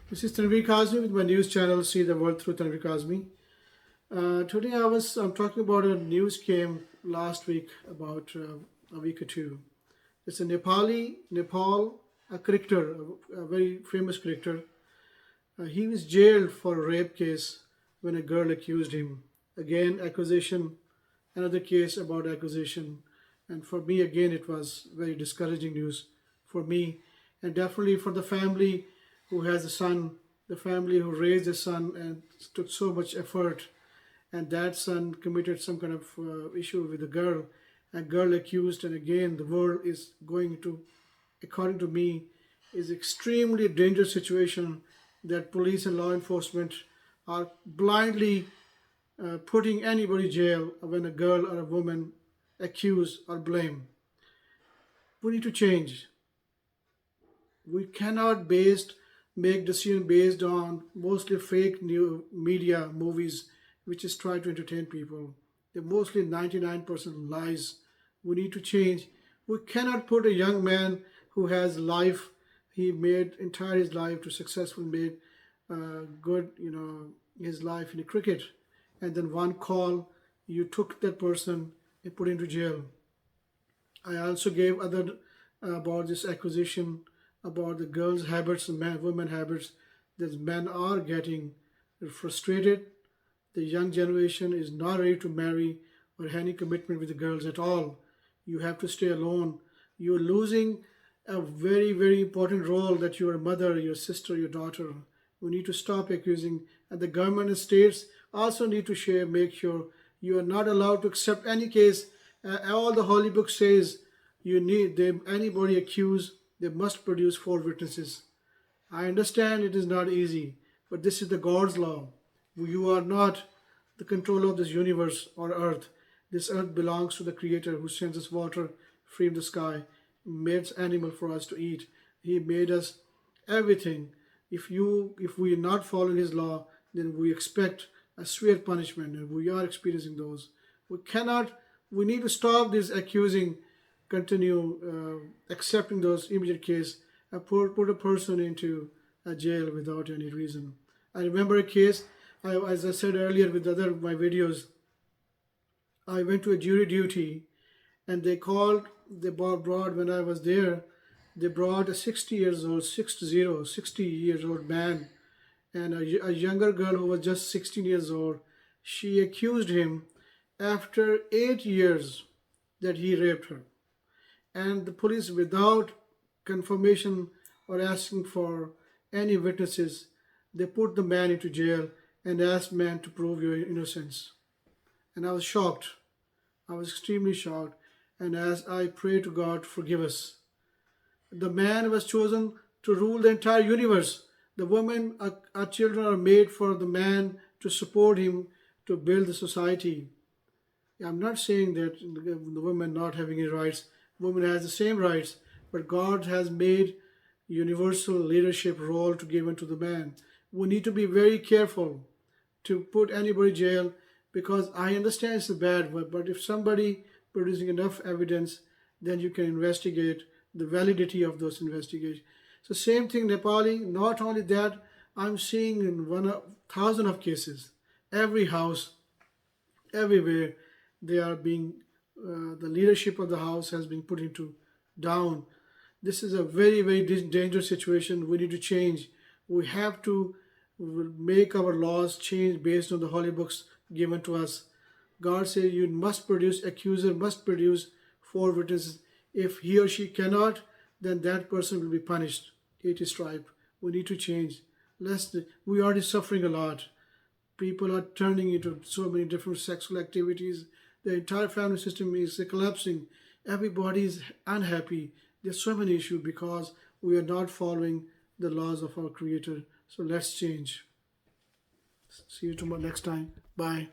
This is Tanvir Kazmi with my news channel See the World Through Tanvir Kazmi. Today I'm talking about a news came last week about a week or two. It's a Nepal, a cricketer, a very famous cricketer. He was jailed for a rape case when a girl accused him. Again, accusation, another case about accusation. And for me, again, it was very discouraging news for me and definitely for the family who has a son, the family who raised a son and took so much effort. And that son committed some kind of issue with a girl accused. And again, the world is going to, according to me, is extremely dangerous situation that police and law enforcement are blindly putting anybody in jail when a girl or a woman accuse or blame. We need to change. We cannot make decision based on mostly fake new media movies which is trying to entertain people. They're mostly 99% lies. We need to change. We cannot put a young man who has life, he made entire his life to successfully made good, his life in cricket, and then one call, you took that person and put into jail. I also gave other about this acquisition about the girls' habits and women habits. That men are getting frustrated. The young generation is not ready to marry or any commitment with the girls at all. You have to stay alone. You're losing a very, very important role that you're a mother, your sister, your daughter. We need to stop accusing, and the government and states also need to make sure you are not allowed to accept any case. All the holy book says you need them. Anybody accused, they must produce 4 witnesses. I understand it is not easy, but this is the God's law. You are not the controller of this universe or earth. This earth belongs to the Creator who sends us water free in the sky, made animal for us to eat. He made us everything. If we are not following His law, then we expect a severe punishment, and we are experiencing those. We need to stop this accusing, continue accepting those immediate case, and put a person into a jail without any reason. I remember a case, as I said earlier with other my videos, I went to a jury duty and they brought, when I was there, they brought a 60 years old man and a younger girl who was just 16 years old. She accused him after 8 years that he raped her. And the police, without confirmation or asking for any witnesses, they put the man into jail and asked man to prove your innocence. And I was shocked. I was extremely shocked. And as I pray to God, forgive us. The man was chosen to rule the entire universe. The women, our children are made for the man to support him to build the society. I'm not saying that the women not having any rights. Women has the same rights, but God has made universal leadership role to give unto the man. We need to be very careful to put anybody in jail, because I understand it's bad, but if somebody producing enough evidence, then you can investigate the validity of those investigations. So same thing, Nepali. Not only that, I'm seeing in 1,000 of cases, every house, everywhere, they are being, the leadership of the house has been put into down. This is a very, very dangerous situation. We need to change. We have to make our laws change based on the holy books given to us. God says you must produce, accuser must produce 4 witnesses. If he or she cannot, then that person will be punished. 80 stripe. We need to change. We are already suffering a lot. People are turning into so many different sexual activities. The entire family system is collapsing. Everybody is unhappy. There's so many issues because we are not following the laws of our Creator. So let's change. See you tomorrow next time. Bye.